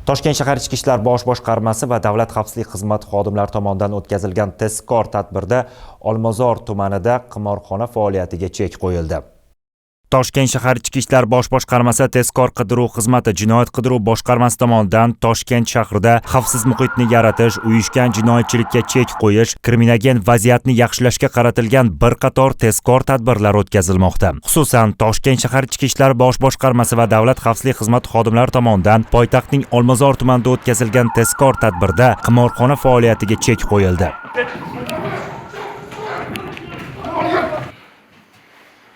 Toshkent shahar Ichki ishlar bosh boshqarmasi va Davlat xavfsizlik xizmati xodimlari tomonidan o'tkazilgan tezkor tadbirda Olmazor tumanida qimorxona faoliyatiga chek qo'yildi. Toshkent shahar Ichki ishlar bosh boshqarmasi tezkor qidiruv xizmati jinoyat qidiruv boshqarmasi tomonidan Toshkent shahrida xavfsiz muhitni yaratish, uyushgan jinoyatchilikka chek qo'yish, kriminogen vaziyatni yaxshilashga qaratilgan bir qator tezkor tadbirlar o'tkazilmoqda. Xususan, Toshkent shahar Ichki ishlar bosh boshqarmasi va Davlat xavfsizlik xizmati xodimlari tomonidan poytaxtning Olmazor tumanida o'tkazilgan tezkor tadbirda qimorxona faoliyatiga chek qo'yildi.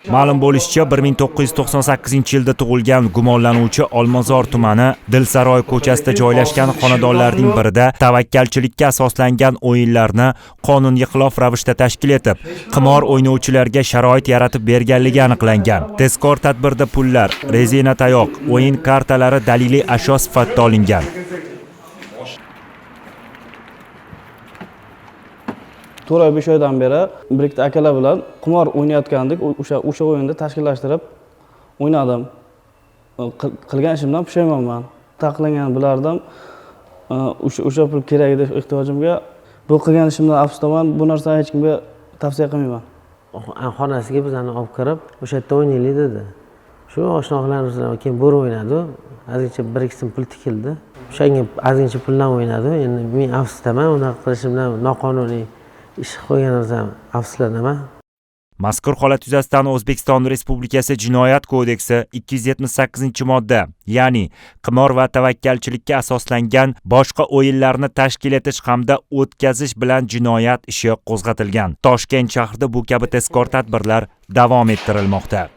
Ma'lum bo'lishicha, 1998-yilda tug'ilgan gumonlanuvchi Olmazor tumani Dilsaroy ko'chasida joylashgan xonadonlarning birida tavakkalchilikka asoslangan o'yinlarni qonunga xilof ravishda tashkil etib, qimor o'ynovchilarga sharoit yaratib berganligi aniqlangan. Tezkor tadbirda pullar, rezina tayoq, o'yin kartalari daliliy ashyo sifatida olingan. To'ra 5 oydan beri bir ikkita akalar bilan qimor o'ynayotgandik. O'sha o'yinda tashkillashtirib o'ynadim. Qilgan ishimdan pushaymonman. Taqiqlanganini bilardim. O'sha pul kerak edi ehtiyojimga. Bu qilgan ishimdan afsusdaman. Bu narsani hech kimga tavsiya qilmayman. Xonasiga bizani olib kirib, o'sha yerda o'ynaylik dedi. Shu oshnoqlarimiz bilan keyin bo'ri o'ynadi. Azizcha 1-2 so'm pul tikildi. O'shanga azizcha puldan o'ynadi. Endi men afsusdaman, unaqa qilishimdan noqonuniy ish qo'yganimizdan afsuslanaman. Mazkur holat yuzasidan O'zbekiston Respublikasi Jinoyat kodeksi 278-modda, ya'ni qimor va tavakkalchilikka asoslangan boshqa o'yinlarni tashkil etish hamda o'tkazish bilan jinoyat ishi qo'zg'atilgan. Toshkent shahrida bu kabi tezkor tadbirlar davom ettirilmoqda.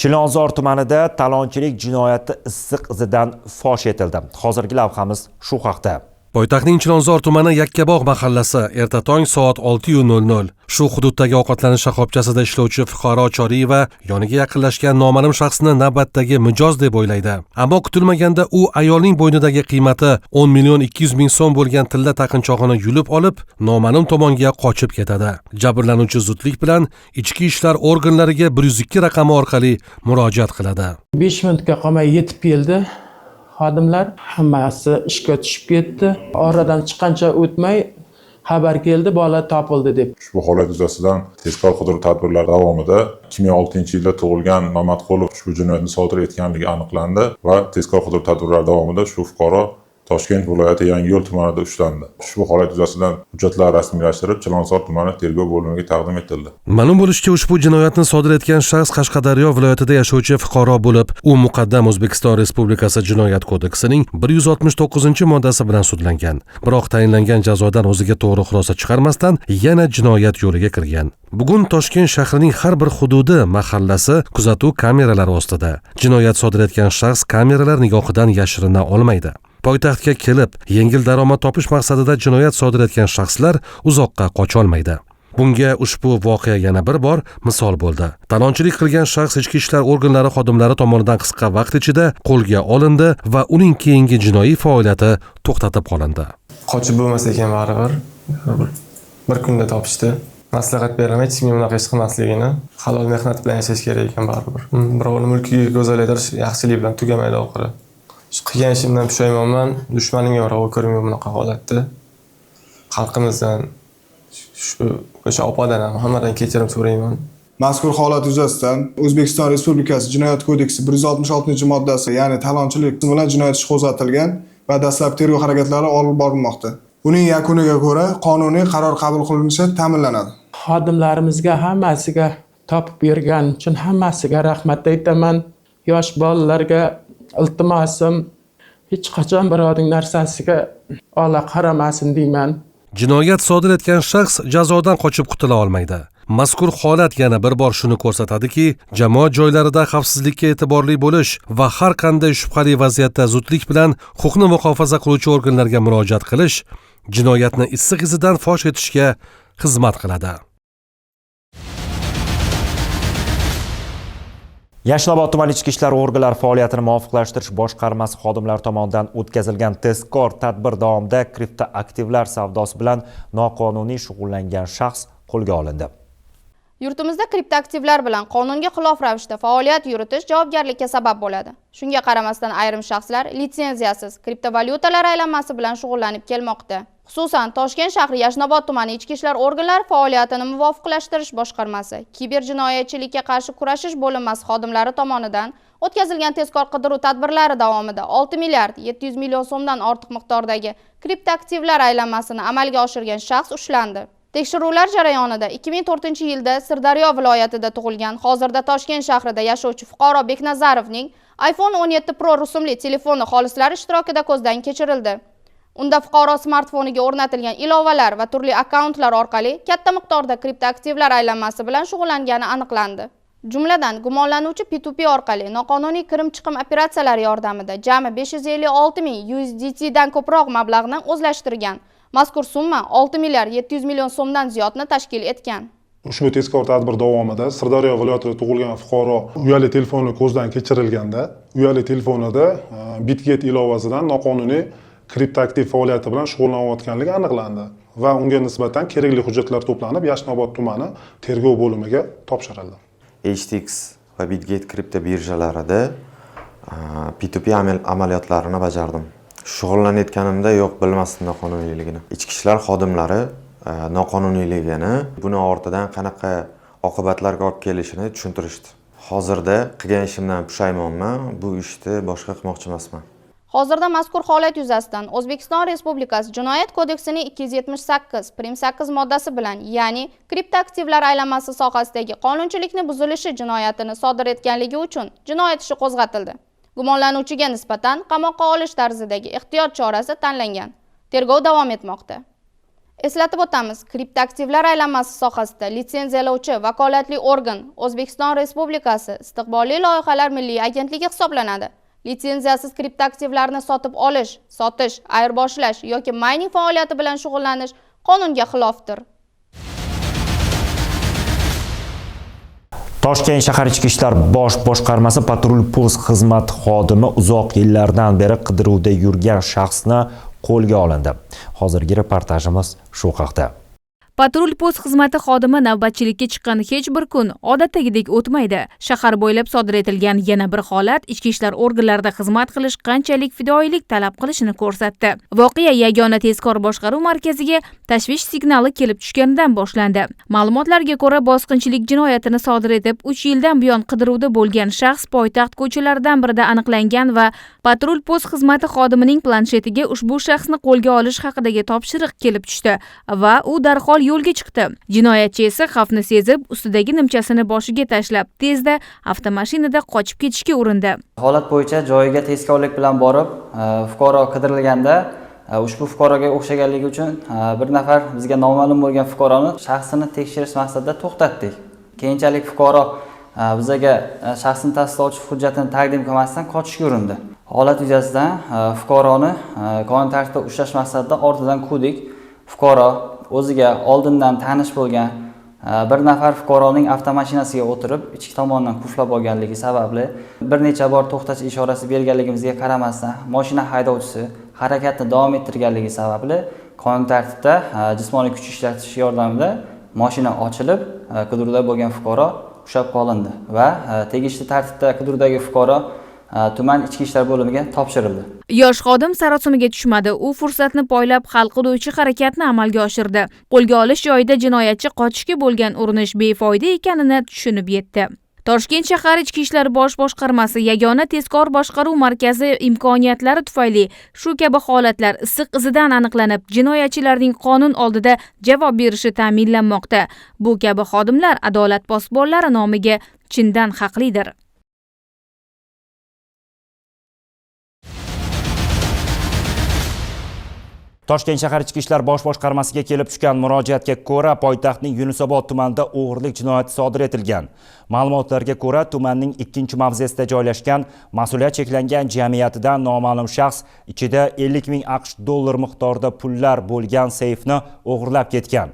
Chilonzor tumanida talonchilik jinoyati issiq izidan fosh etildi. Hozirgi lavhamiz shu haqda. Poytaxtning Chilonzor tumani Yakkabog' mahallasi erta tong soat 6:00. Shu hududdagi ovqatlanish shoxobchasida ishlovchi fuqaro Choriyeva yoniga yaqinlashgan noma'lum shaxsni navbatdagi mijoz deb o'ylaydi. Ammo kutilmaganda u ayolning bo'ynidagi qiymati 10,200,000 so'm bo'lgan tilla taqinchoqni yulib olib, noma'lum tomonga qochib ketadi. Jabrlanuvchi zudlik bilan ichki ishlar organlariga 102 raqami orqali murojaat qiladi. 5 minutga qolmay yetib keldi. Xodimlar hammasi ishga tushib ketdi. Oradan chiqqancha o'tmay xabar keldi, bola topildi deb. Ushbu holat yuzasidan tezkor qidiruv tadbirlari davomida 2006-yilda tug'ilgan Mamatqulov ushbu jinoyatni sodir etganligi aniqlandi va tezkor qidiruv tadbirlari davomida shu fuqaro Toshkent viloyati Yangiyo'l tumanida ushlandi. Ushbu holat yuzasidan hujjatlar rasmiylashtirib, Chilonzor tumani tergov bo'limiga taqdim etildi. Ma'lum bo'lishicha, ushbu jinoyatni sodir etgan shaxs Qashqadaryo viloyatida yashovchi fuqaro bo'lib, u muqaddam O'zbekiston Respublikasi Jinoyat kodeksining 169-moddasi bilan sudlangan. Biroq tayinlangan jazodan o'ziga to'g'ri xulosa chiqarmasdan yana jinoyat yo'liga kirgan. Bugun Toshkent shahrining har bir hududi, mahallasi kuzatuv kameralari ostida. Jinoyat sodir etgan shaxs kameralar nigohidan yashirina olmaydi. Poytaxtga kelib, yengil daromad topish maqsadida jinoyat sodir etgan shaxslar uzoqqa qocholmaydi. Bunga ushbu voqea yana bir bor misol bo'ldi. Talonchilik qilgan shaxs ichki ishlar organlari xodimlari tomonidan qisqa vaqt ichida qo'lga olindi va uning keyingi jinoiy faoliyati to'xtatib qolindi. Qochib bo'lmas ekan baribir. Bir kunda topishdi. Maslahat beraman, hech kimga bunaqa ish qilmasligini, halol mehnat bilan yashash kerak ekan baribir. Birovning mulkiga ko'zalik qilish yaxshilik bilan tugamaydi oxiri. Qilgan ishimdan pushaymonman. Dushmanimga ravo ko'rmayman bunaqa holatda. Xalqimizdan o'sha opadan ham hammadan kechirim so'rayman. Mazkur holat yuzasidan O'zbekiston Respublikasi Jinoyat kodeksi 166-moddasi, ya'ni talonchilik bilan jinoyat ishi qo'zg'atilgan va dastlabki tergov harakatlari olib borilmoqda. Uning yakuniga ko'ra qonuniy qaror qabul qilinishi ta'minlanadi. Xodimlarimizga hammasiga topib bergan uchun hammasiga rahmat aytaman. Yosh bolalarga iltimosim, hech qachon birovning narsasiga ola qaramasin deyman. Jinoyat sodir etgan shaxs jazodan qochib qutula olmaydi. Mazkur holat yana bir bor shuni ko'rsatadiki, jamoat joylarida xavfsizlikka e'tiborli bo'lish va har qanday shubhali vaziyatda zudlik bilan huquqni muhofaza qiluvchi organlarga murojaat qilish jinoyatni issiq izidan fosh etishga xizmat qiladi. Yashnobod tuman ichki ishlar organlari faoliyatini muvofiqlashtirish boshqarmasi xodimlari tomonidan o'tkazilgan tezkor tadbir davomida kriptoaktivlar savdosi bilan noqonuniy shug'ullangan shaxs qo'lga olindi. Yurtimizda kriptoaktivlar bilan qonunga xilof ravishda faoliyat yuritish javobgarlikka sabab bo'ladi. Shunga qaramasdan ayrim shaxslar litsenziyasiz kriptovalyutalar aylanmasi bilan shug'ullanib kelmoqda. Xususan, Toshkent shahri Yashnobod tumani Ichki ishlar organlari faoliyatini muvofiqlashtirish boshqarmasi, kiberjinoyatchilikka qarshi kurashish bo'linmasi xodimlari tomonidan o'tkazilgan tezkor qidiruv tadbirlari davomida 6 milliard 700 million so'mdan ortiq miqdordagi kriptoaktivlar aylanmasini amalga oshirgan shaxs ushlandi. Tekshiruvlar jarayonida 2004-yilda Sirdaryo viloyatida tug'ilgan, hozirda Toshkent shahrida yashovchi fuqaro Beknazarovning iPhone 17 Pro rusumli telefoni xolislari ishtirokida ko'zdan kechirildi. Unda fuqaro smartfoniga o'rnatilgan ilovalar va turli akkauntlar orqali katta miqdorda kriptoaktivlar aylanmasi bilan shug'ullangani aniqlandi. Jumladan, gumonlanuvchi P2P orqali noqonuniy kirim-chiqim operatsiyalari yordamida jami 556 ming USDT dan ko'proq mablag'ni o'zlashtirgan. Mazkur summa 6 milliard 700 million so'mdan ziyodni tashkil etgan. Ushbu tezkor tadbir davomida Sirdaryo viloyatida tug'ilgan fuqaro uyali telefoni ko'zdan kechirilganda, uyali telefonida Bitget ilovasidan noqonuniy kriptoaktiv faoliyati bilan shug'ullanayotganligi aniqlandi va unga nisbatan kerakli hujjatlar to'planib Yashnobod tumani tergov bo'limiga topshirildi. HTX va Bitget kripto birjalarida P2P amaliyotlarini bajardim. Shug'ullanayotganimda yo'q bilmasdim noqonuniyligini. Ichki ishlar xodimlari noqonuniyligini, buni ortidan qanaqa oqibatlarga olib kelishini tushuntirishdi. Hozirda qilgan ishimdan pushaymonman, bu ishni boshqa qilmoqchi emasman. Hozirda mazkur holat yuzasidan O'zbekiston Respublikasi Jinoyat kodeksining 278 prim 8 moddasi bilan, ya'ni kriptoaktivlar aylanmasi sohasidagi qonunchilikni buzilishi jinoyatini sodir etganligi uchun jinoyat ishi qo'zg'atildi. Gumonlanuvchiga nisbatan qamoqqa olish tarzidagi ehtiyot chorasi tanlangan. Tergov davom etmoqda. Eslatib o'tamiz, kriptoaktivlar aylanmasi sohasida litsenziyalovchi vakolatli organ O'zbekiston Respublikasi Istiqbolli loyihalar milliy agentligi hisoblanadi. Litsenziyasiz kriptoaktivlarni sotib olish, sotish, ayirboshlash yoki mining faoliyati bilan shug'ullanish qonunga xilofdir. Toshkent shahar Ichki ishlar bosh boshqarmasi patrul post xizmati xodimi uzoq yillardan beri qidiruvda yurgan shaxsni qo'lga olindi. Hozirgi reportajimiz shu haqda. Patrul post xizmati xodimi navbatchilikka chiqqan hech bir kun odatdagidek o'tmaydi. Shahar bo'ylab sodir etilgan yana bir holat ichki ishlar organlarida xizmat qilish qanchalik fidoyilik talab qilishini ko'rsatdi. Voqea yagona tezkor boshqaruv markaziga tashvish signali kelib tushganidan boshlandi. Ma'lumotlarga ko'ra, bosqinchilik jinoyatini sodir etib 3 yildan buyon qidiruvda bo'lgan shaxs poytaxt ko'chalaridan birida aniqlangan va patrul post xizmati xodimining planshetiga ushbu shaxsni qo'lga olish haqidagi topshiriq kelib tushdi va u darhol yo'lga chiqdi. Jinoyatchi esa xavfni sezib, ustidagi nimchasini boshiga tashlab, tezda avtomashinada qochib ketishga urindi. Holat bo'yicha joyiga tezkorlik bilan borib, fuqaro qidirilganda, ushbu fuqaroga o'xshaganligi uchun bir nafar bizga noma'lum bo'lgan fuqaroni shaxsini tekshirish maqsadida to'xtatdik. Keyinchalik fuqaro bizga shaxsini tasdiqlovchi hujjatini taqdim qilmasdan qochishga urindi. Holat yuzasidan fuqaroni qonun tartibida ushlash maqsadida ortidan quvdik. Fuqaro o'ziga oldindan tanish bo'lgan bir nafar fuqaroning avtomashinasiga o'tirib, ichki tomondan qulflab olganligi sababli bir necha bor to'xtash ishorasi berganligimizga qaramasdan, mashina haydovchisi harakatni davom ettirganligi sababli qonun tartibida jismoniy kuch ishlatish yordamida mashina ochilib, qidiruvda bo'lgan fuqaro ushlab qolindi va tegishli tartibda qidiruvdagi fuqaro tuman ichki ishlar bo'limiga topshirildi. Yosh xodim sarosimaga tushmadi. U fursatni poylab hal qiluvchi harakatni amalga oshirdi. Qo'lga olish joyida jinoyatchi qochishga bo'lgan urinish befoyda ekanini tushunib yetdi. Toshkent shahar Ichki ishlar bosh boshqarmasi yagona tezkor boshqaruv markazi imkoniyatlari tufayli shu kabi holatlar issiq izidan aniqlanib, jinoyatchilarning qonun oldida javob berishi ta'minlanmoqda. Bu kabi xodimlar adolat posbonlari nomiga chindan haqlidir. Toshkent shahar Ichki ishlar bosh boshqarmasiga kelib tushgan murojaatga ko'ra, poytaxtning Yunusobod tumanida o'g'irlik jinoyati sodir etilgan. Ma'lumotlarga ko'ra, tumanning 2-mavzesida joylashgan mas'uliyat cheklangan jamiyatidan noma'lum shaxs ichida 50 ming AQSh dollar miqdorida pullar bo'lgan seyfni o'g'irlab ketgan.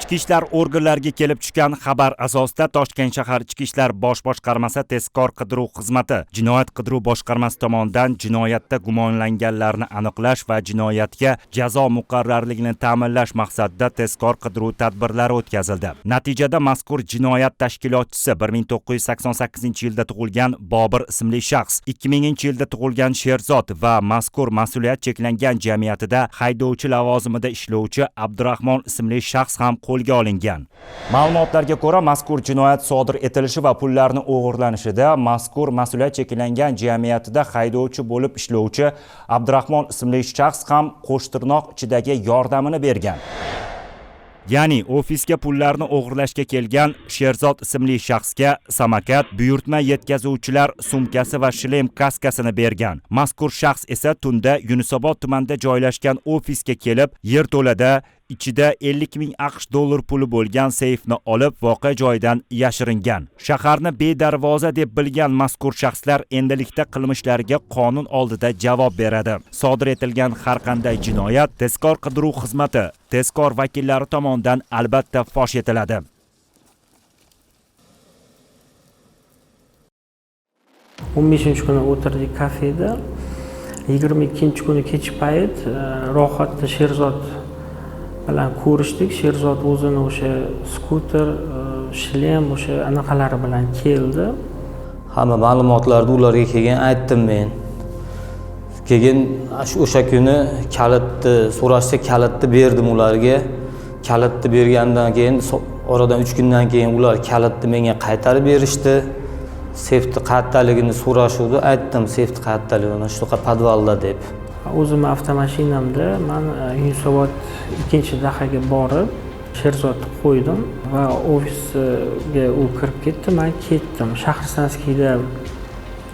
Ichki ishlar organlariga kelib tushgan xabar asosida Toshkent shahar Ichki ishlar bosh boshqarmasi tezkor qidiruv xizmati Jinoyat qidiruv boshqarmasi tomonidan jinoyatda gumonlanganlarni aniqlash va jinoyatga jazo muqarrarligini ta'minlash maqsadida tezkor qidiruv tadbirlari o'tkazildi. Natijada mazkur jinoyat tashkilotchisi 1988-yilda tug'ilgan Bobir ismli shaxs, 2000-yilda tug'ilgan Sherzod va mazkur mas'uliyat cheklangan jamiyatida haydovchi lavozimida ishlovchi Abdurahmon ismli shaxs ham qo'lga olingan. Ma'lumotlarga ko'ra, mazkur jinoyat sodir etilishi va pullarni o'g'irlanishida mazkur mas'uliyat cheklangan jamiyatida haydovchi bo'lib ishlovchi Abdurahmon ismli shaxs ham qo'shtirnoq ichidagi yordamini bergan. Ya'ni ofisga pullarni o'g'irlashga kelgan Sherzod ismli shaxsga samokat, buyurtma yetkazuvchilar sumkasi va shlem kaskasini bergan. Mazkur shaxs esa tunda Yunusobod tumanida joylashgan ofisga kelib, yerto'lada ichida 50 ming AQSh dollar puli bo'lgan seyfni olib voqea joyidan yashiringan. Shaharni bedarvoza deb bilgan mazkur shaxslar endilikda qilmishlariga qonun oldida javob beradi. Sodir etilgan har qanday jinoyat tezkor qidiruv xizmati tezkor vakillari tomonidan albatta fosh etiladi. Kuni o'tirdik kafeda. 22-kuni kech payt rohatda Sherzod bilan ko'rishdik. Sherzod o'zini o'sha skuter, shlem, o'sha anaqalari bilan keldi. Hamma ma'lumotlarni ularga kelgan aytdim men. Keyin o'sha kuni kalitni so'rashsa kalitni berdim ularga. Kalitni bergandan keyin oradan 3 kundan keyin ular kalitni menga qaytarib berishdi. Seyfni qayerdaligini so'rashuvdi, aytdim seyfni qayerdaligini, shunaqa podvalda deb. O'zim avtomashinamda men Yunusobod 2-dahaga borib, Sherzodni qo'ydim va ofisga u kirib ketdi, men ketdim. Shahrsanskiyda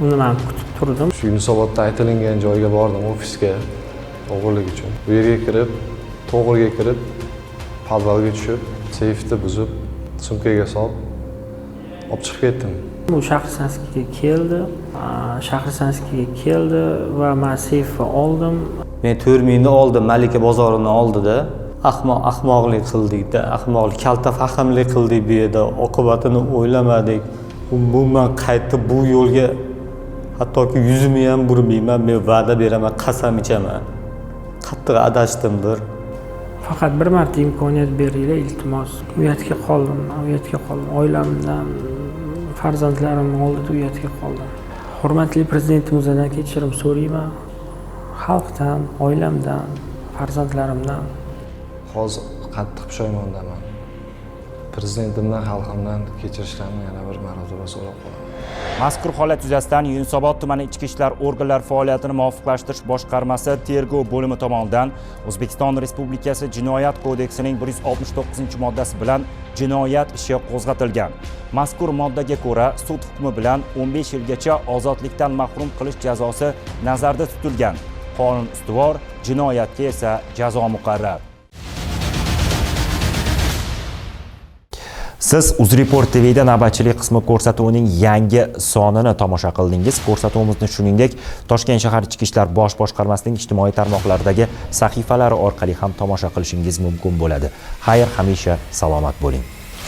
uni men kutib turdim. Shu Yunusobodda aytilgan joyga bordim, ofisga o'g'irlik uchun. Bu yerga kirib, to'g'riga kirib, podvalga tushib, seyfni buzib, sumkaga solib, olib chiqib ketdim. U Shahrsanskiyga keldi va men seyfni oldim. Men 4 mingni oldim, Malika bozorini oldida. Ahmoqlik qildik-da, ahmoqlik, kalta fahmlik qildik bu yerda, oqibatini o'ylamadik. Umuman qaytib bu yo'lga hattoki yuzimni ham burmayman, men va'da beraman, qasam ichaman. Qattiq adashdim-dir. Faqat bir marta imkoniyat beringlar, iltimos. Uyatga qoldim, oilamdan, farzandlarim oldida uyatga qoldim. Hurmatli prezidentimizdan kechirim so'rayman. Xalqdan, oilamdan, farzandlarimdan. Hozir qattiq pushaymondaman. Prezidentimdan, xalqimdan kechirishlarini yana bir marotaba so'rab qolaman. Mazkur holat yuzasidan Yunusobod tumani ichki ishlar organlari faoliyatini muvofiqlashtirish boshqarmasi tergov bo'limi tomonidan O'zbekiston Respublikasi Jinoyat kodeksining 169-moddasi bilan jinoyat ishi qo'zg'atilgan. Mazkur moddaga ko'ra sud hukmi bilan 15 yilgacha ozodlikdan mahrum qilish jazosi nazarda tutilgan. Qonun ustuvor, jinoyatga esa jazo muqarrar. Siz UzReport TVda navbatchilik qismi ko'rsatuvining yangi sonini tomosha qildingiz. Ko'rsatuvimizni shuningdek Toshkent shahar Ichki ishlar bosh boshqarmasining ijtimoiy tarmoqlardagi sahifalari orqali ham tomosha qilishingiz mumkin bo'ladi. Xayr, hamisha salomat bo'ling.